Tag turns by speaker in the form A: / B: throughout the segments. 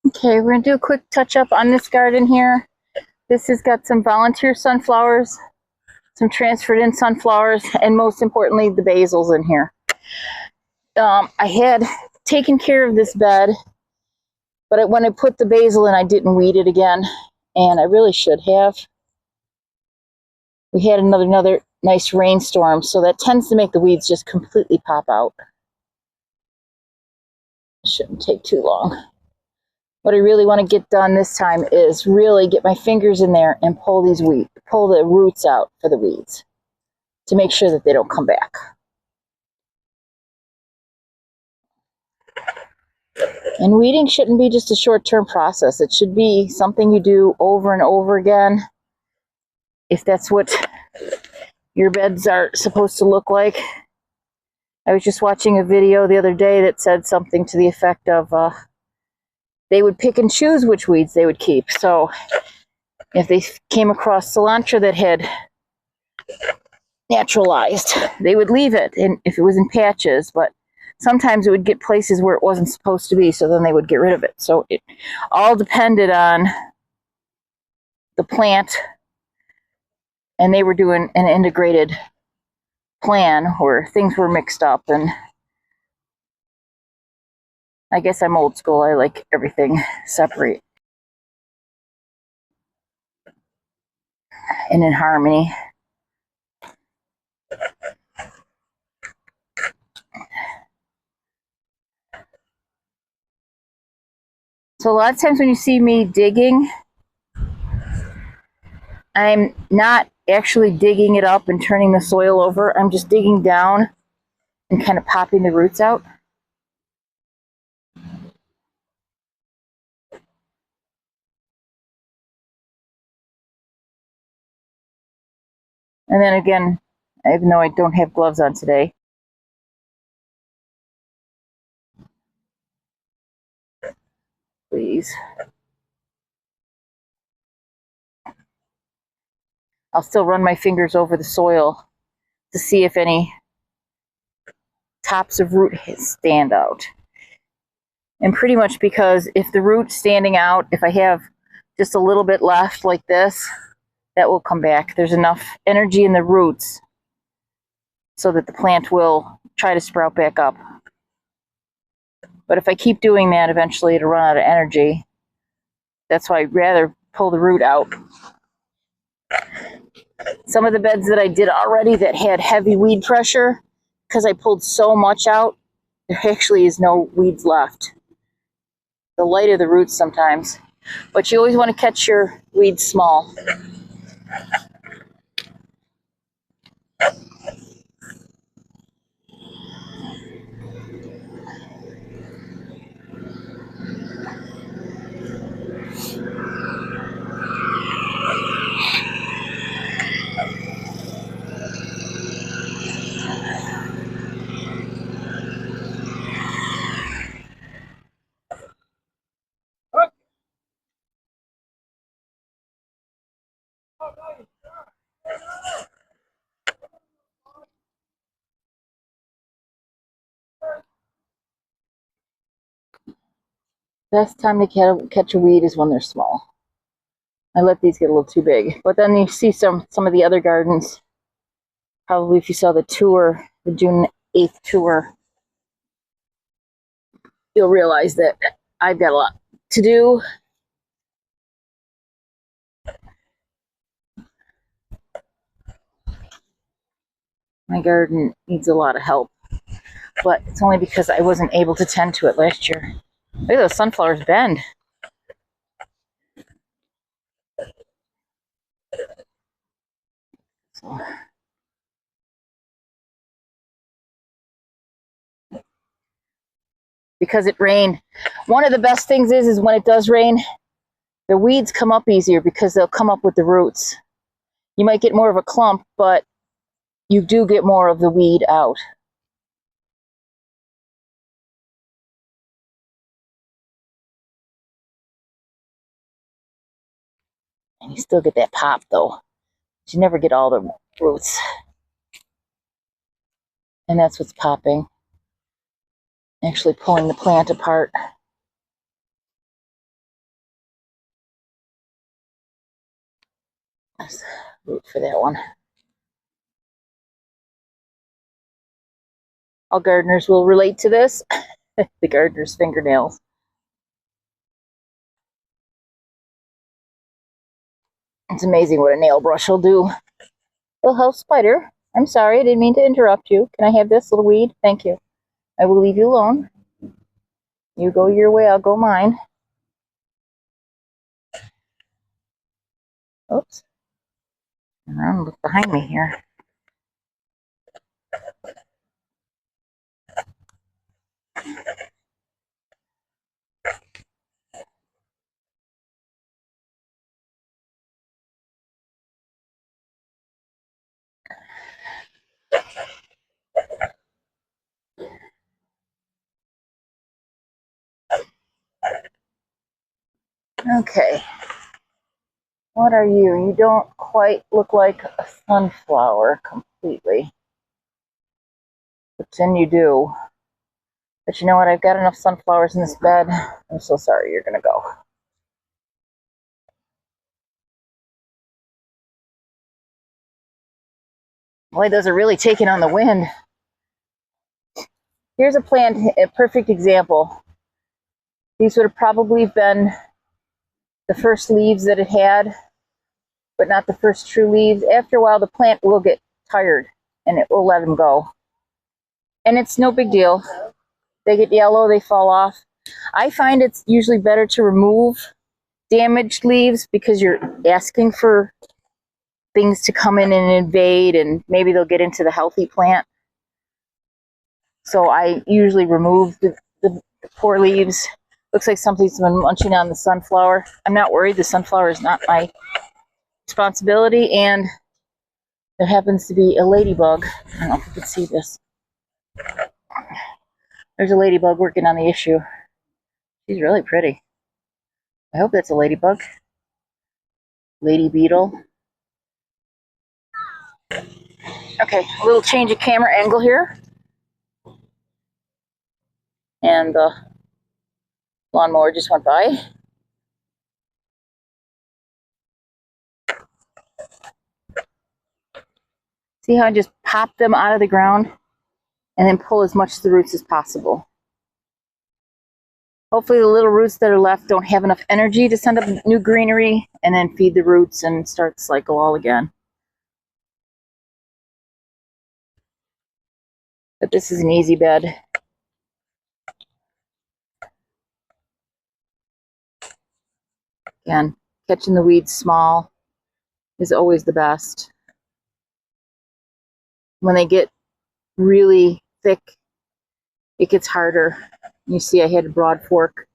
A: Okay, we're gonna do a quick touch up on this garden here. This has got some volunteer sunflowers, some transferred in sunflowers, and most importantly, the basils in here. I had taken care of this bed, but when I put the basil in, I didn't weed it again, and I really should have. We had another nice rainstorm, so that tends to make the weeds just completely pop out. Shouldn't take too long. What I really want to get done this time is really get my fingers in there and pull the roots out for the weeds to make sure that they don't come back. And weeding shouldn't be just a short-term process. It should be something you do over and over again. If that's what your beds are supposed to look like. I was just watching a video the other day that said something to the effect of they would pick and choose which weeds they would keep. So if they came across cilantro that had naturalized, they would leave it, and if it was in patches, but sometimes it would get places where it wasn't supposed to be, so then they would get rid of it. So it all depended on the plant, and they were doing an integrated plan where things were mixed up. And I guess I'm old school. I like everything separate and in harmony. So a lot of times when you see me digging, I'm not actually digging it up and turning the soil over. I'm just digging down and kind of popping the roots out. And then again, even though I don't have gloves on today, please. I'll still run my fingers over the soil to see if any tops of root stand out. And pretty much because if the root's standing out, if I have just a little bit left like this, that will come back. There's enough energy in the roots so that the plant will try to sprout back up. But if I keep doing that, eventually it'll run out of energy. That's why I'd rather pull the root out. Some of the beds that I did already that had heavy weed pressure, because I pulled so much out, there actually is no weeds left. The lighter the roots sometimes. But you always want to catch your weeds small. Best time to catch a weed is when they're small. I let these get a little too big. But then you see some of the other gardens. Probably if you saw the tour, the June 8th tour, you'll realize that I've got a lot to do. My garden needs a lot of help, but it's only because I wasn't able to tend to it last year. Look at those sunflowers bend. So. Because it rained. One of the best things is when it does rain, the weeds come up easier because they'll come up with the roots. You might get more of a clump, but you do get more of the weed out. And you still get that pop though. But you never get all the roots. And that's what's popping. Actually pulling the plant apart. Let's root for that one. All gardeners will relate to this. The gardener's fingernails. It's amazing what a nail brush will do. Little house spider. I'm sorry, I didn't mean to interrupt you. Can I have this little weed? Thank you. I will leave you alone. You go your way, I'll go mine. Oops. Around, look behind me here. Okay. What are you? You don't quite look like a sunflower completely. But then you do. But you know what? I've got enough sunflowers in this bed. I'm so sorry. You're going to go. Boy, those are really taking on the wind. Here's a plant, a perfect example. These would have probably been the first leaves that it had, but not the first true leaves. After a while, the plant will get tired and it will let them go. And it's no big deal. They get yellow, they fall off. I find it's usually better to remove damaged leaves because you're asking for things to come in and invade, and maybe they'll get into the healthy plant. So I usually remove the poor leaves. Looks like something's been munching on the sunflower. I'm not worried. The sunflower is not my responsibility. And there happens to be a ladybug. I don't know if you can see this. There's a ladybug working on the issue. She's really pretty. I hope that's a ladybug. Lady beetle. Okay, a little change of camera angle here. And the lawnmower just went by. See how I just pop them out of the ground and then pull as much of the roots as possible. Hopefully the little roots that are left don't have enough energy to send up new greenery and then feed the roots and start the cycle all again. But this is an easy bed. Again, catching the weeds small is always the best. When they get really thick, it gets harder. You see I had a broad fork.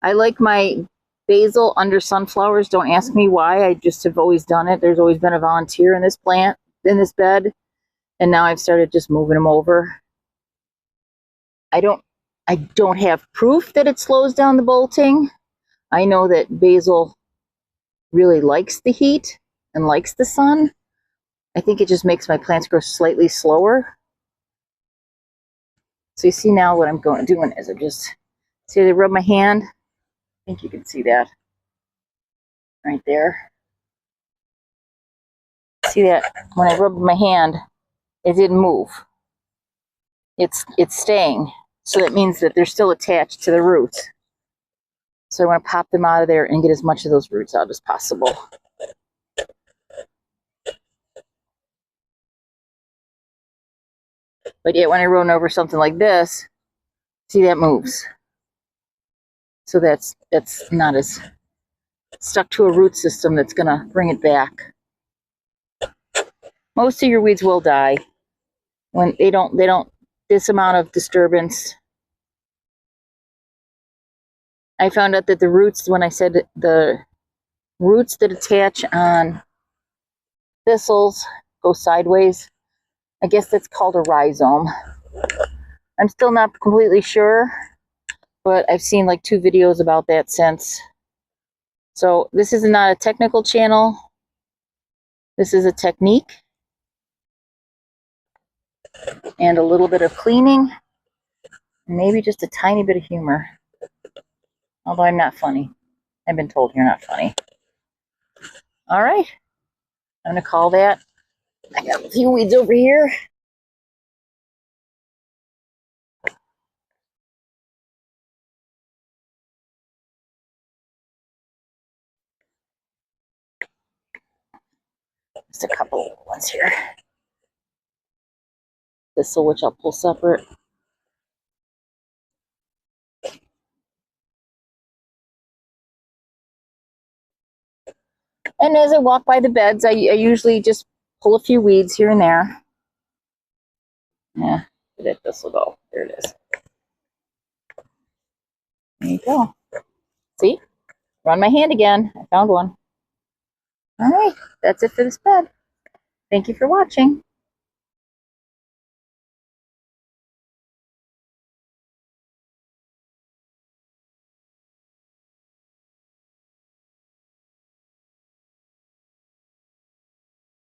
A: I like my basil under sunflowers. Don't ask me why. I just have always done it. There's always been a volunteer in this plant, in this bed, and now I've started just moving them over. I don't have proof that it slows down the bolting. I know that basil really likes the heat and likes the sun. I think it just makes my plants grow slightly slower. So you see now what I'm doing is I just see I rub my hand. I think you can see that right there. See that when I rubbed my hand, it didn't move. It's staying. So that means that they're still attached to the roots. So I want to pop them out of there and get as much of those roots out as possible. But yet when I run over something like this, see that moves. So that's not as stuck to a root system that's gonna bring it back. Most of your weeds will die when they don't this amount of disturbance. I found out that the roots, when I said the roots that attach on thistles go sideways, I guess that's called a rhizome. I'm still not completely sure, but I've seen like 2 videos about that since. So this is not a technical channel. This is a technique and a little bit of cleaning, and maybe just a tiny bit of humor. Although I'm not funny. I've been told you're not funny. All right. I'm going to call that. I got a few weeds over here. Just a couple ones here. Thistle, which I'll pull separate. And as I walk by the beds, I usually just pull a few weeds here and there. Yeah, this will go. There it is. There you go. See? Run my hand again. I found one. All right, that's it for this bed. Thank you for watching.